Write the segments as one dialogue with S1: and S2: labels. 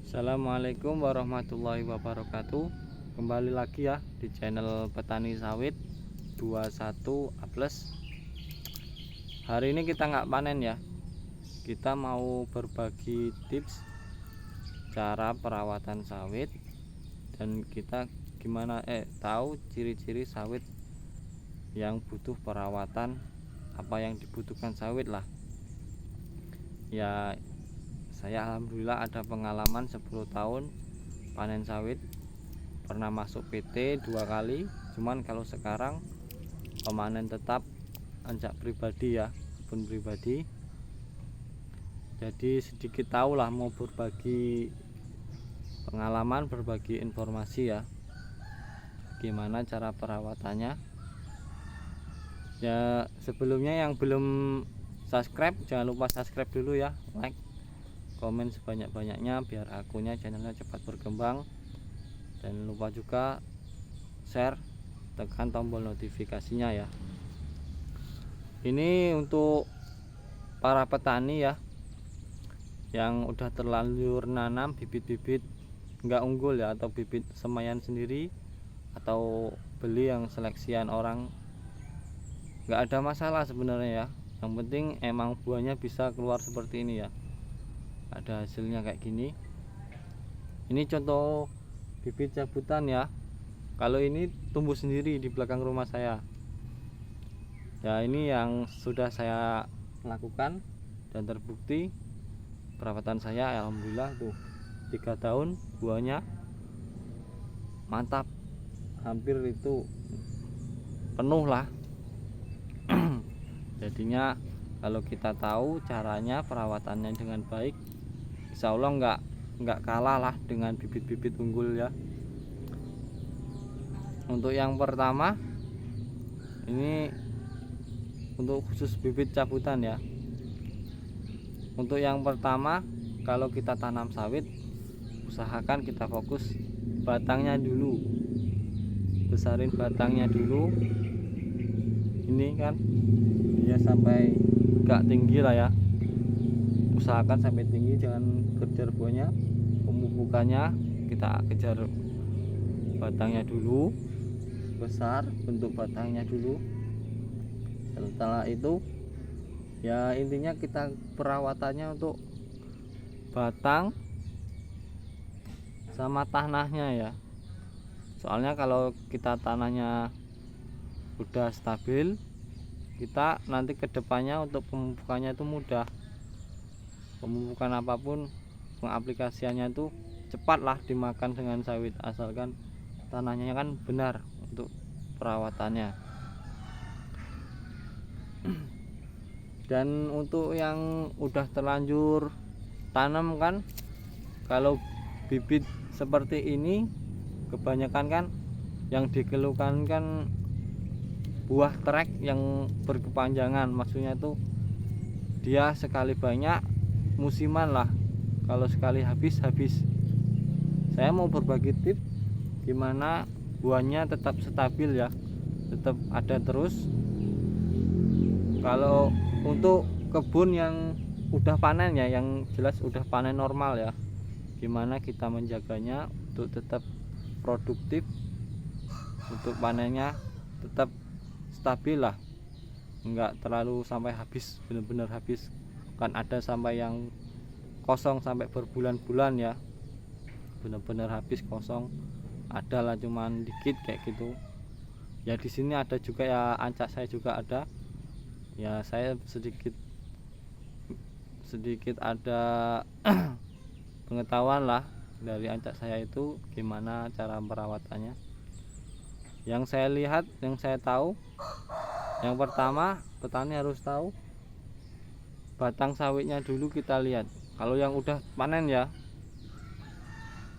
S1: Assalamualaikum warahmatullahi wabarakatuh. Kembali lagi ya di channel Petani Sawit 21 A plus. Hari ini kita nggak panen ya. Kita mau berbagi tips cara perawatan sawit dan kita tahu ciri-ciri sawit yang butuh perawatan, apa yang dibutuhkan sawit lah. Ya, saya alhamdulillah ada pengalaman 10 tahun panen sawit, pernah masuk PT 2 kali. Cuman kalau sekarang pemanen tetap anjak pribadi ya, kebun pribadi. Jadi sedikit tahu lah, mau berbagi pengalaman, berbagi informasi ya, gimana cara perawatannya. Ya, sebelumnya yang belum subscribe jangan lupa subscribe dulu ya, like, komen sebanyak-banyaknya biar akunnya, channelnya cepat berkembang. Dan lupa juga share, tekan tombol notifikasinya ya. Ini untuk para petani ya yang udah terlanjur nanam bibit-bibit nggak unggul ya, atau bibit semayan sendiri atau beli yang seleksian orang, nggak ada masalah sebenarnya ya. Yang penting emang buahnya bisa keluar seperti ini ya, ada hasilnya kayak gini. Ini contoh bibit cabutan ya. Kalau ini tumbuh sendiri di belakang rumah saya ya. Ini yang sudah saya lakukan dan terbukti perawatan saya, alhamdulillah tuh 3 tahun buahnya mantap, hampir itu penuh lah. Jadinya kalau kita tahu caranya perawatannya dengan baik, insya Allah nggak kalah lah dengan bibit-bibit unggul ya. Untuk yang pertama ini untuk khusus bibit cabutan ya. Untuk yang pertama, kalau kita tanam sawit, usahakan kita fokus batangnya dulu, besarin batangnya dulu. Ini kan dia sampai gak tinggi lah ya, usahakan sampai tinggi, jangan kejar buahnya. Pemupukannya kita kejar batangnya dulu, besar bentuk batangnya dulu. Setelah itu ya intinya kita perawatannya untuk batang sama tanahnya ya. Soalnya kalau kita tanahnya udah stabil, kita nanti kedepannya untuk pemupukannya itu mudah. Pemupukan apapun, pengaplikasiannya itu cepat lah dimakan dengan sawit, asalkan tanahnya kan benar untuk perawatannya. Dan untuk yang udah terlanjur tanam kan, kalau bibit seperti ini kebanyakan kan yang dikeluhkan kan buah trek yang berkepanjangan. Maksudnya itu dia sekali banyak, musiman lah, kalau sekali habis. Saya mau berbagi tips gimana buahnya tetap stabil ya, tetap ada terus. Kalau untuk kebun yang udah panen ya, yang jelas udah panen normal ya, gimana kita menjaganya untuk tetap produktif, untuk panennya tetap stabil lah, enggak terlalu sampai habis, benar-benar habis. Kan ada sampai yang kosong sampai berbulan-bulan ya, benar-benar habis kosong. Ada lah cuman dikit kayak gitu ya. Di sini ada juga ya, ancak saya juga ada ya. Saya sedikit ada pengetahuan lah dari ancak saya itu gimana cara perawatannya. Yang saya lihat, yang saya tahu, yang pertama petani harus tahu batang sawitnya dulu kita lihat. Kalau yang udah panen ya,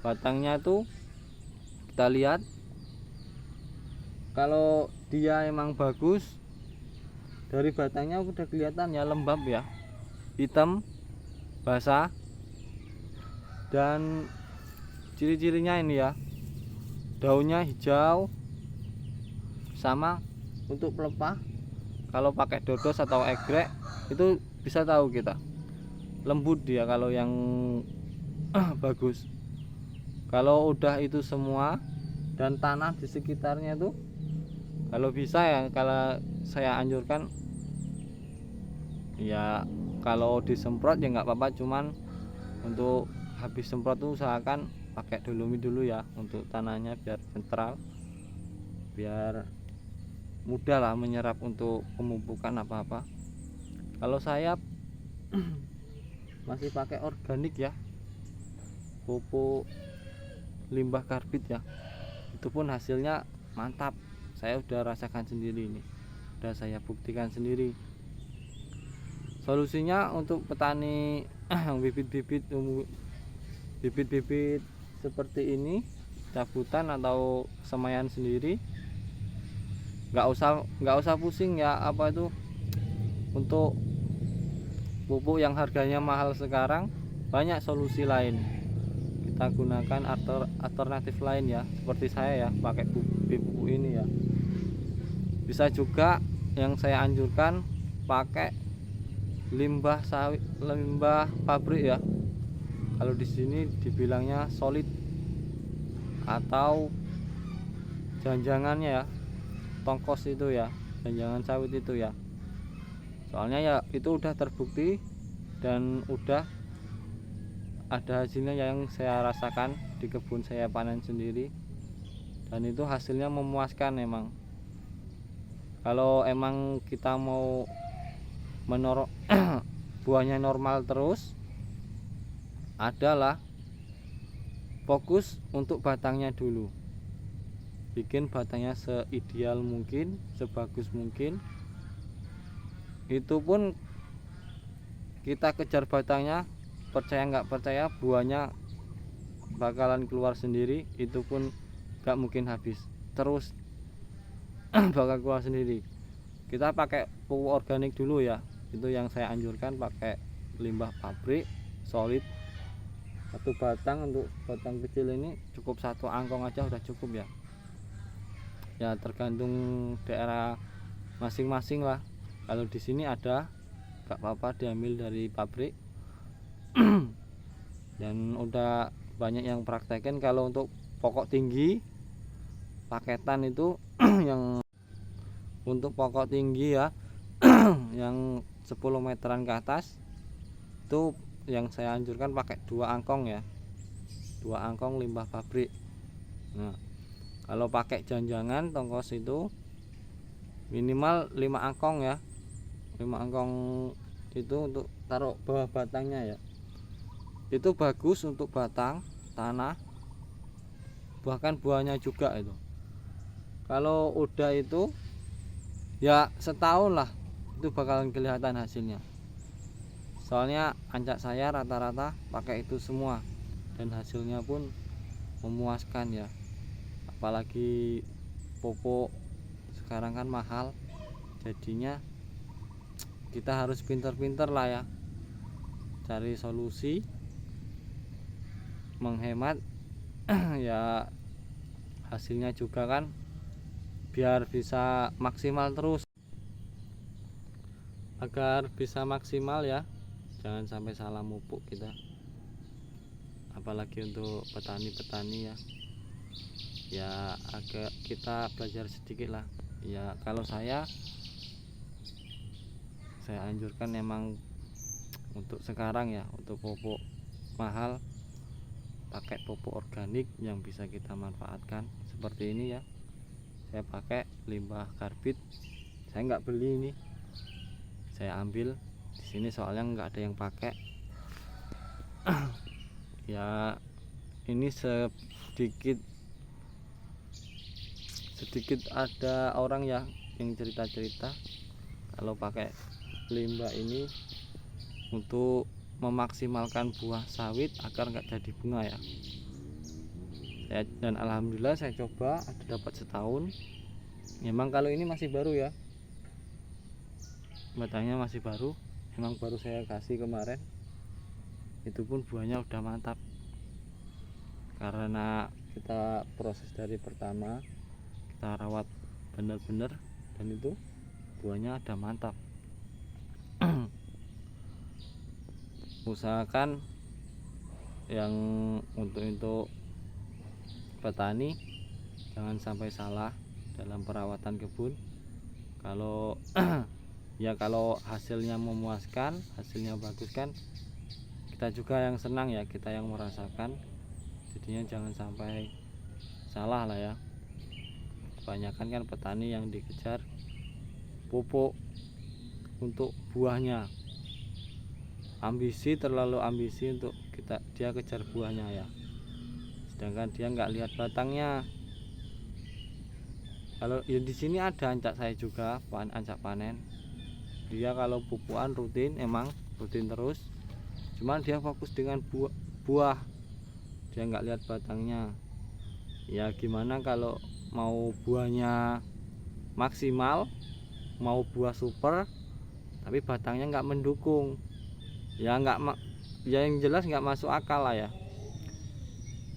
S1: batangnya tuh kita lihat. Kalau dia emang bagus, dari batangnya udah kelihatan ya, lembab ya, hitam, basah. Dan ciri-cirinya ini ya, daunnya hijau, sama untuk pelepah kalau pakai dodos atau egrek itu bisa tahu kita, lembut dia kalau yang bagus. Kalau udah itu semua dan tanah di sekitarnya itu, kalau bisa ya, kalau saya anjurkan ya, kalau disemprot ya nggak apa-apa, cuman untuk habis semprot tuh usahakan pakai dolomit dulu ya, untuk tanahnya biar netral, biar mudah lah menyerap untuk pemupukan apa-apa. Kalau saya masih pakai organik ya, pupuk limbah karbit ya, itu pun hasilnya mantap. Saya udah rasakan sendiri ini, udah saya buktikan sendiri. Solusinya untuk petani yang bibit-bibit seperti ini, cabutan atau semaian sendiri, nggak usah pusing ya, apa itu, untuk pupuk yang harganya mahal sekarang. Banyak solusi lain, kita gunakan alternatif lain ya, seperti saya ya pakai pupuk ini ya. Bisa juga yang saya anjurkan pakai limbah sawit, limbah pabrik ya, kalau di sini dibilangnya solid atau janjangannya ya, tongkos itu ya, janjangan sawit itu ya. Soalnya ya itu udah terbukti dan udah ada hasilnya yang saya rasakan di kebun saya panen sendiri, dan itu hasilnya memuaskan emang. Kalau emang kita mau menor buahnya normal terus, adalah fokus untuk batangnya dulu, bikin batangnya seideal mungkin, sebagus mungkin. Itu pun kita kejar batangnya, percaya nggak percaya buahnya bakalan keluar sendiri. Itu pun nggak mungkin habis terus, bakal keluar sendiri. Kita pakai pupuk organik dulu ya, itu yang saya anjurkan, pakai limbah pabrik solid. Satu batang, untuk batang kecil ini cukup 1 angkong aja udah cukup ya. Ya tergantung daerah masing-masing lah. Kalau di sini ada, gak apa-apa diambil dari pabrik. Dan udah banyak yang praktekin. Kalau untuk pokok tinggi paketan itu yang untuk pokok tinggi ya, yang 10 meteran ke atas, itu yang saya anjurkan pakai 2 angkong ya, 2 angkong limbah pabrik. Nah, kalau pakai janjangan tongkos itu minimal 5 angkong ya, 5 angkong itu untuk taruh bawah batangnya ya. Itu bagus untuk batang, tanah, bahkan buahnya juga itu. Kalau udah itu ya setahun lah itu bakalan kelihatan hasilnya. Soalnya ancak saya rata-rata pakai itu semua dan hasilnya pun memuaskan ya. Apalagi pupuk sekarang kan mahal, jadinya kita harus pinter-pinter lah ya, cari solusi menghemat ya, hasilnya juga kan biar bisa maksimal terus. Agar bisa maksimal ya, jangan sampai salah pupuk kita, apalagi untuk petani-petani ya. Ya agak kita belajar sedikit lah ya. Kalau saya anjurkan memang untuk sekarang ya, untuk pupuk mahal pakai pupuk organik yang bisa kita manfaatkan. Seperti ini ya, saya pakai limbah karbit. Saya nggak beli ini, saya ambil di sini soalnya nggak ada yang pakai. Ya ini sedikit ada orang ya yang cerita-cerita kalau pakai limbah ini untuk memaksimalkan buah sawit agar nggak jadi bunga ya. Dan alhamdulillah saya coba, ada dapat setahun. Memang kalau ini masih baru ya, batangnya masih baru, memang baru saya kasih kemarin. Itu pun buahnya udah mantap, karena kita proses dari pertama, kita rawat bener-bener, dan itu buahnya ada mantap. Usahakan yang untuk petani jangan sampai salah dalam perawatan kebun. Kalau ya kalau hasilnya memuaskan, hasilnya bagus kan kita juga yang senang ya, kita yang merasakan. Jadinya jangan sampai salah lah ya. Kebanyakan kan petani yang dikejar pupuk untuk buahnya, terlalu ambisi untuk dia kejar buahnya ya, sedangkan dia nggak lihat batangnya. Kalau ya di sini ada ancak saya juga, ancak panen. Dia kalau pupukan rutin, emang rutin terus, cuman dia fokus dengan buah, dia nggak lihat batangnya. Ya gimana kalau mau buahnya maksimal, mau buah super tapi batangnya nggak mendukung, ya yang jelas nggak masuk akal lah ya.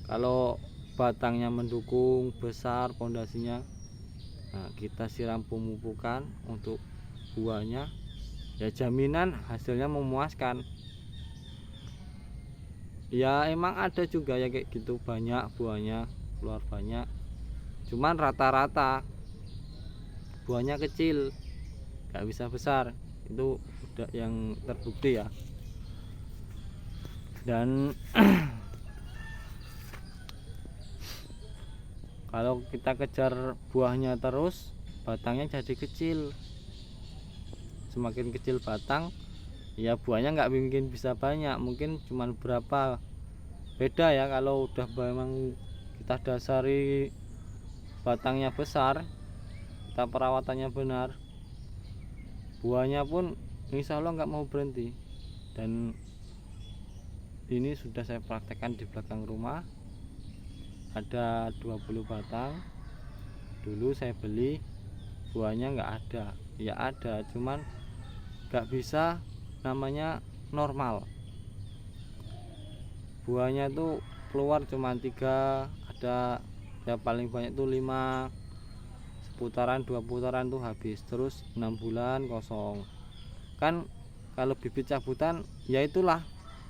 S1: Kalau batangnya mendukung, besar pondasinya, nah kita siram pemupukan untuk buahnya, ya jaminan hasilnya memuaskan. Ya emang ada juga ya kayak gitu, banyak buahnya keluar banyak, cuman rata-rata buahnya kecil, nggak bisa besar. Itu udah yang terbukti ya. Dan kalau kita kejar buahnya terus, batangnya jadi kecil. Semakin kecil batang, ya buahnya nggak mungkin bisa banyak, mungkin cuman berapa. Beda ya kalau udah memang kita dasari batangnya besar, kita perawatannya benar, buahnya pun insya Allah nggak mau berhenti. Dan ini sudah saya praktekkan di belakang rumah, ada 20 batang. Dulu saya beli, buahnya nggak ada, ya ada, cuman nggak bisa namanya normal. Buahnya tuh keluar cuma 3, ada ya paling banyak tuh 5, seputaran 2 putaran tuh habis, terus 6 bulan kosong. Kan kalau bibit cabutan ya itulah,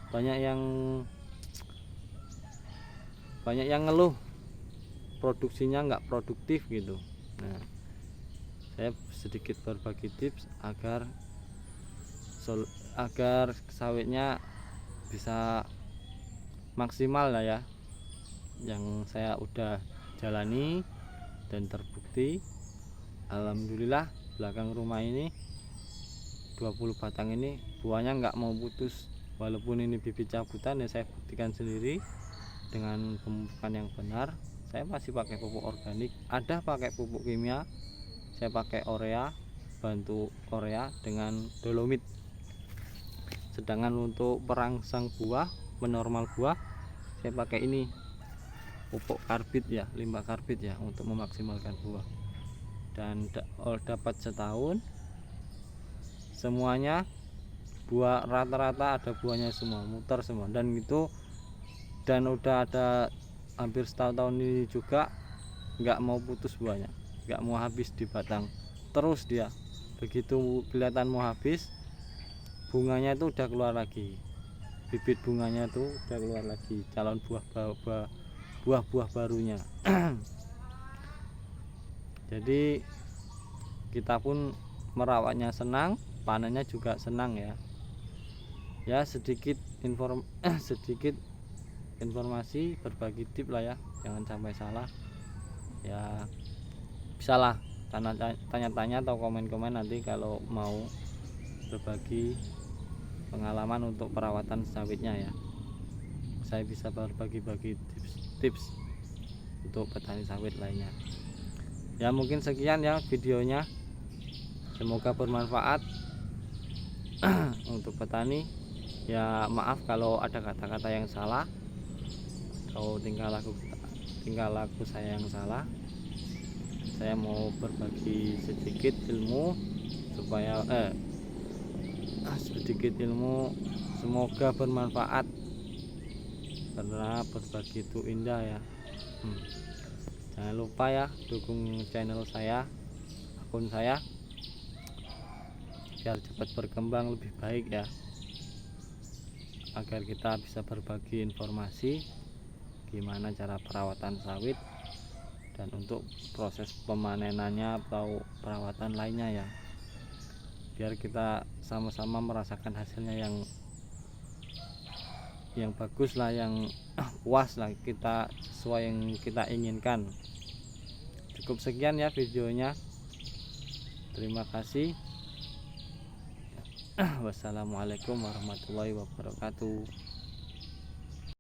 S1: banyak yang ngeluh produksinya nggak produktif gitu. Nah, saya sedikit berbagi tips agar sawitnya bisa maksimal lah ya, yang saya udah jalani dan terbukti. Alhamdulillah belakang rumah ini 20 batang ini buahnya nggak mau putus, walaupun ini bibit cabutan ya saya buktikan sendiri dengan pemupukan yang benar. Saya masih pakai pupuk organik, ada pakai pupuk kimia, saya pakai urea, bantu urea dengan dolomit. Sedangkan untuk perangsang buah, menormal buah, saya pakai ini pupuk karbit ya, limbah karbit ya, untuk memaksimalkan buah. Dan dapat setahun semuanya buah, rata-rata ada buahnya semua, muter semua. Dan udah ada hampir setahun ini juga nggak mau putus buahnya, nggak mau habis di batang terus. Dia begitu kelihatan mau habis, bunganya itu udah keluar lagi, bibit bunganya tuh udah keluar lagi, calon buah barunya. Jadi kita pun merawatnya senang, panennya juga senang ya. Ya sedikit informasi, berbagi tip lah ya, jangan sampai salah ya. Bisalah tanya-tanya atau komen-komen nanti kalau mau berbagi pengalaman untuk perawatan sawitnya ya. Saya bisa berbagi tips untuk petani sawit lainnya. Ya mungkin sekian ya videonya, semoga bermanfaat untuk petani. Ya maaf kalau ada kata-kata yang salah atau tingkah laku saya yang salah. Saya mau berbagi sedikit ilmu supaya semoga bermanfaat, karena berbagi itu indah ya. Jangan lupa ya dukung channel saya, akun saya, biar cepat berkembang lebih baik ya, agar kita bisa berbagi informasi, gimana cara perawatan sawit dan untuk proses pemanenannya atau perawatan lainnya ya, biar kita sama-sama merasakan hasilnya yang bagus lah, yang puas lah, kita sesuai yang kita inginkan. Cukup sekian ya videonya, terima kasih. Wassalamualaikum warahmatullahi wabarakatuh.